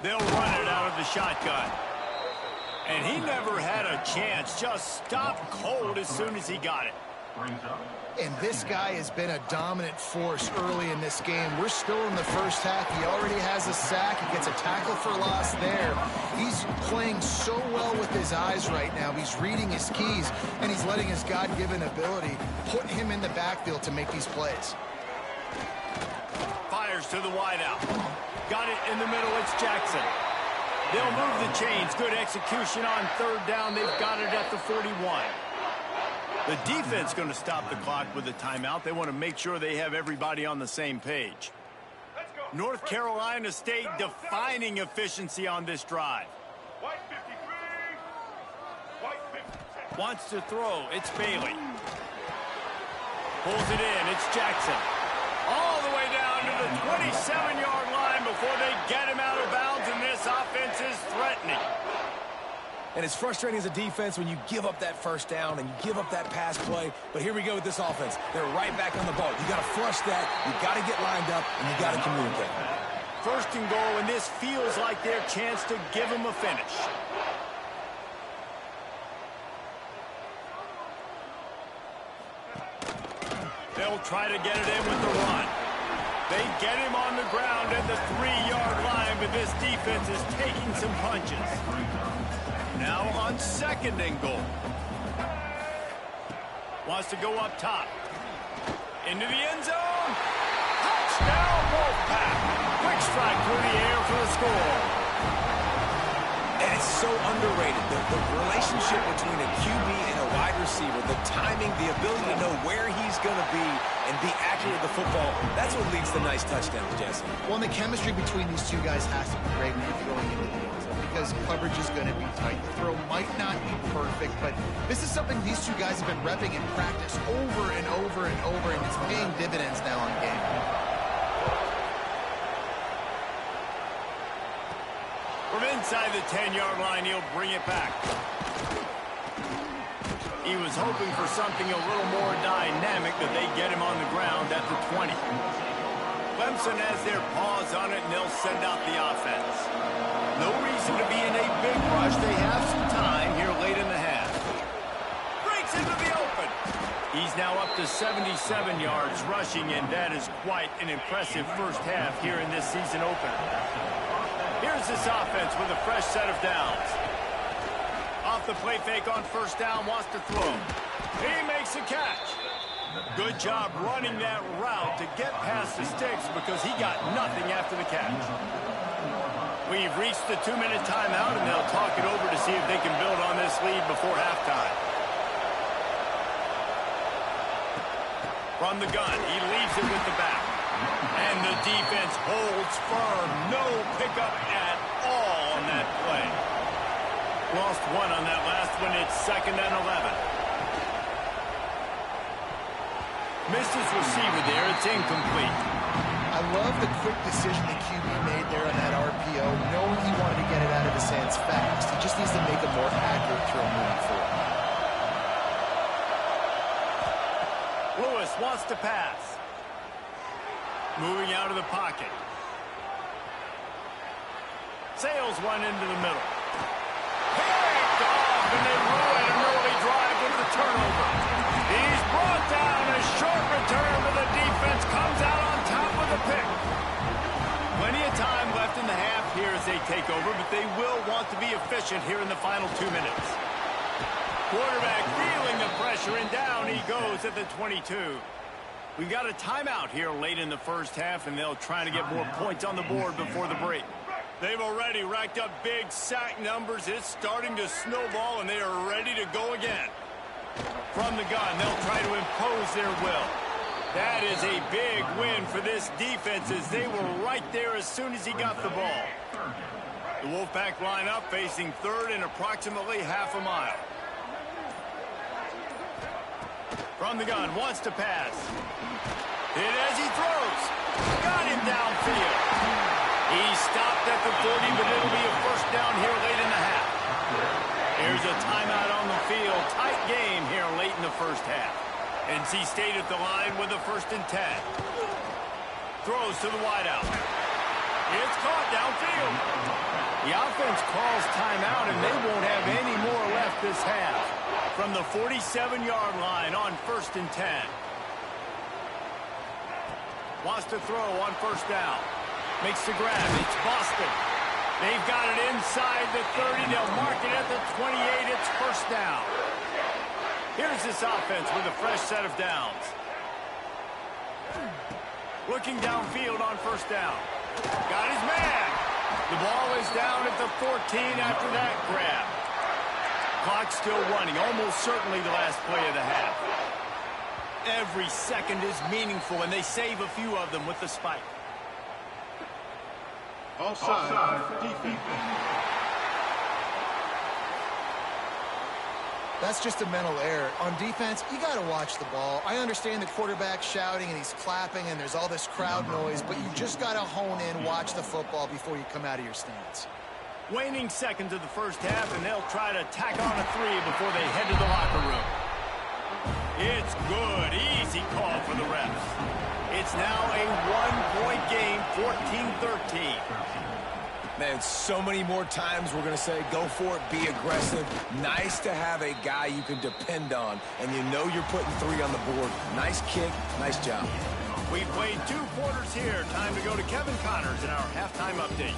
They'll run it out of the shotgun. And he never had a chance. Just stopped cold as soon as he got it. And this guy has been a dominant force early in this game. We're still in the first half. He already has a sack. He gets a tackle for loss there. He's playing so well with his eyes right now. He's reading his keys, and he's letting his God-given ability put him in the backfield to make these plays. Fires to the wideout. Got it in the middle. It's Jackson. They'll move the chains. Good execution on third down. They've got it at the 41. The defense going to stop the clock with a timeout. They want to make sure they have everybody on the same page. North Carolina State defining efficiency on this drive. Wants to throw. It's Bailey. Pulls it in. It's Jackson. All the way down to the 27-yard line before they get him out of bounds, and this offense is threatening. And it's frustrating as a defense when you give up that first down and you give up that pass play. But here we go with this offense. They're right back on the ball. You got to flush that. You got to get lined up, and you got to communicate. First and goal, and this feels like their chance to give them a finish. They'll try to get it in with the run. They get him on the ground at the 3-yard line, but this defense is taking some punches. Now on second and goal. Wants to go up top. Into the end zone. Touchdown, Wolfpack. Quick strike through the air for the score. And it's so underrated. The relationship between a QB and a wide receiver, the timing, the ability to know where he's going to be and be accurate with the football, that's what leads to nice touchdowns, Jesse. Well, and the chemistry between these two guys has to be great when you're going into the end zone because coverage is going to be tight. The throw might not be perfect, but this is something these two guys have been repping in practice over and over and over, and it's paying dividends now on game. From inside the 10-yard line, he'll bring it back. He was hoping for something a little more dynamic, but they get him on the ground at the 20. Clemson has their paws on it, and they'll send out the offense. No reason to be in a big rush. They have some time here late in the half. Breaks into the open. He's now up to 77 yards rushing, and that is quite an impressive first half here in this season opener. Here's this offense with a fresh set of downs. Off the play fake on first down, wants to throw. He makes a catch. Good job running that route to get past the sticks because he got nothing after the catch. We've reached the 2-minute timeout, and they'll talk it over to see if they can build on this lead before halftime. From the gun, he leaves it with the back. And the defense holds firm. No pickup at all on that play. Lost one on that last one. It's 2nd and 11. Missed his receiver there. It's incomplete. I love the quick decision the QB made there on that RPO, knowing he wanted to get it out of his hands fast. He just needs to make a more accurate throw moving forward. Lewis wants to pass. Moving out of the pocket. Sails one into the middle. Picked off, and they ruin an early drive with the turnover. He's brought down. A short return, but the defense comes out on top with a pick. Plenty of time left in the half here as they take over, but they will want to be efficient here in the final 2 minutes. Quarterback feeling the pressure, and down he goes at the 22. We've got a timeout here late in the first half, and they'll try to get more points on the board before the break. They've already racked up big sack numbers. It's starting to snowball, and they are ready to go again. From the gun, they'll try to impose their will. That is a big win for this defense as they were right there as soon as he got the ball. The Wolfpack lineup facing third and approximately half a mile. From the gun, wants to pass. Hit as he throws. Got him downfield. He stopped at the 40, but it'll be a first down here late in the half. Here's a timeout on the field. Tight game here late in the first half. NC State at the line with a 1st and 10. Throws to the wideout. It's caught downfield. The offense calls timeout, and they won't have any more left this half. From the 47-yard line on 1st and 10. Wants to throw on 1st down. Makes the grab. It's Boston. They've got it inside the 30. They'll mark it at the 28. It's 1st down. Here's this offense with a fresh set of downs. Looking downfield on 1st down. Got his man. The ball is down at the 14 after that grab. Clock still running. Almost certainly the last play of the half. Every second is meaningful, and they save a few of them with the spike. Offside. Defense. That's just a mental error. On defense, you got to watch the ball. I understand the quarterback shouting and he's clapping and there's all this crowd noise, but you just got to hone in, watch the football before you come out of your stance. Waning seconds of the first half, and they'll try to tack on a 3 before they head to the locker room. It's good. Easy call for the refs. It's now a 1-point game, 14-13. Man, so many more times we're going to say, go for it, be aggressive. Nice to have a guy you can depend on, and you know you're putting 3 on the board. Nice kick, nice job. We've played 2 quarters here. Time to go to Kevin Connors in our halftime update.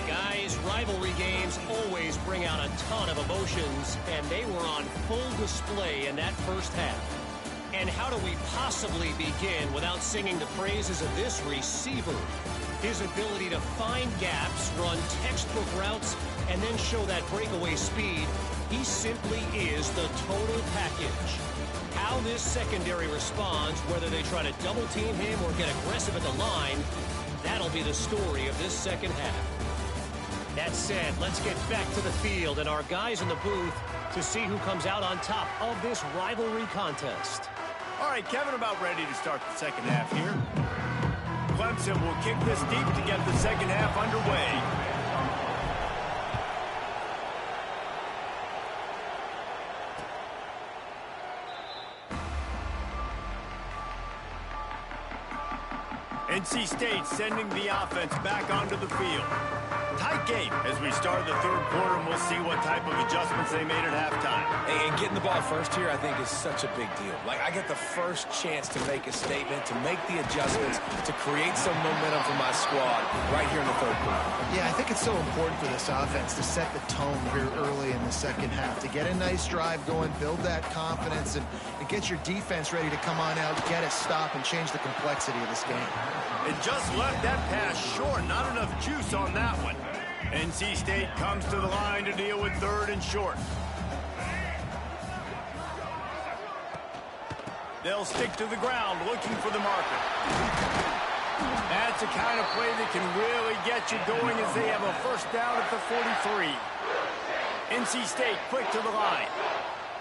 Guys, rivalry games always bring out a ton of emotions, and they were on full display in that first half. And how do we possibly begin without singing the praises of this receiver? His ability to find gaps, run textbook routes, and then show that breakaway speed, he simply is the total package. How this secondary responds, whether they try to double team him or get aggressive at the line, that'll be the story of this second half. That said, let's get back to the field and our guys in the booth to see who comes out on top of this rivalry contest. All right, Kevin, about ready to start the second half here. Clemson will kick this deep to get the second half underway. NC State sending the offense back onto the field. Tight game as we start the third quarter, and we'll see what type of adjustments they made at halftime. And getting the ball first here, I think, is such a big deal. Like, I get the first chance to make a statement, to make the adjustments, to create some momentum for my squad right here in the third quarter. Yeah, I think it's so important for this offense to set the tone here early in the second half, to get a nice drive going, build that confidence, and get your defense ready to come on out, get a stop, and change the complexity of this game. It just left that pass short. Not enough juice on that one. NC State comes to the line to deal with 3rd and short. They'll stick to the ground looking for the marker. That's a kind of play that can really get you going as they have a 1st down at the 43. NC State quick to the line.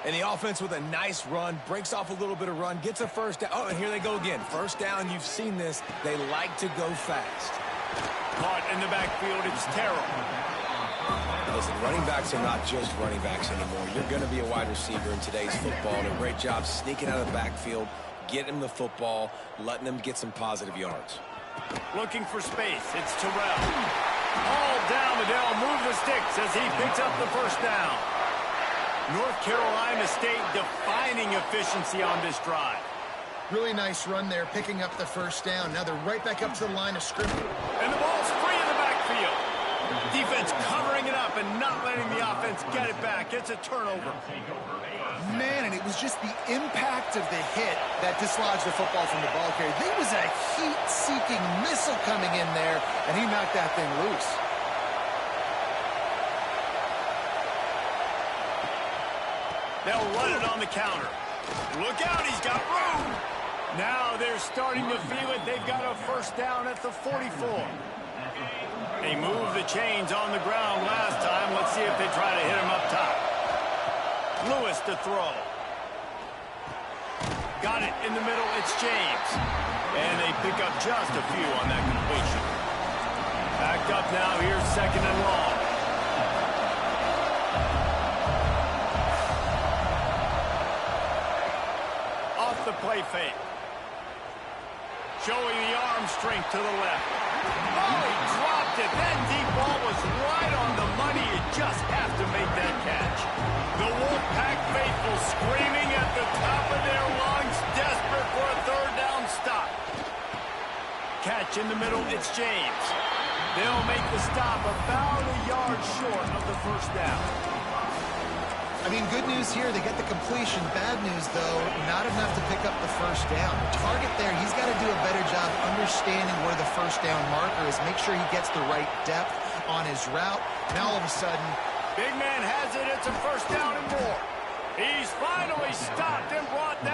And the offense with a nice run, breaks off a little bit of run, gets a 1st down. Oh, and here they go again. 1st down, you've seen this. They like to go fast. Caught in the backfield, it's Terrell. Listen, running backs are not just running backs anymore. You're going to be a wide receiver in today's football, and a great job sneaking out of the backfield, getting him the football, letting him get some positive yards. Looking for space, it's Terrell. All down the Dell, move the sticks as he picks up the 1st down. North Carolina State defining efficiency on this drive. Really nice run there, picking up the 1st down. Now they're right back up to the line of scrimmage. And the ball's free in the backfield. Defense covering it up and not letting the offense get it back. It's a turnover. Man, and it was just the impact of the hit that dislodged the football from the ball carrier. There was a heat-seeking missile coming in there, and he knocked that thing loose. They'll run it on the counter. Look out, he's got room. Now they're starting to feel it. They've got a 1st down at the 44. They moved the chains on the ground last time. Let's see if they try to hit him up top. Lewis to throw. Got it in the middle. It's James. And they pick up just a few on that completion. Backed up now. Here's 2nd and long. The play fake. Showing the arm strength to the left. Oh, he dropped it. That deep ball was right on the money. You just have to make that catch. The Wolfpack faithful screaming at the top of their lungs, desperate for a third down stop. Catch in the middle, it's James. They'll make the stop about a yard short of the first down. I mean, good news here, they get the completion. Bad news, though, not enough to pick up the first down. The target there, he's got to do a better job understanding where the first down marker is, make sure he gets the right depth on his route. Now, all of a sudden, big man has it. It's a first down and more. He's finally stopped and brought down.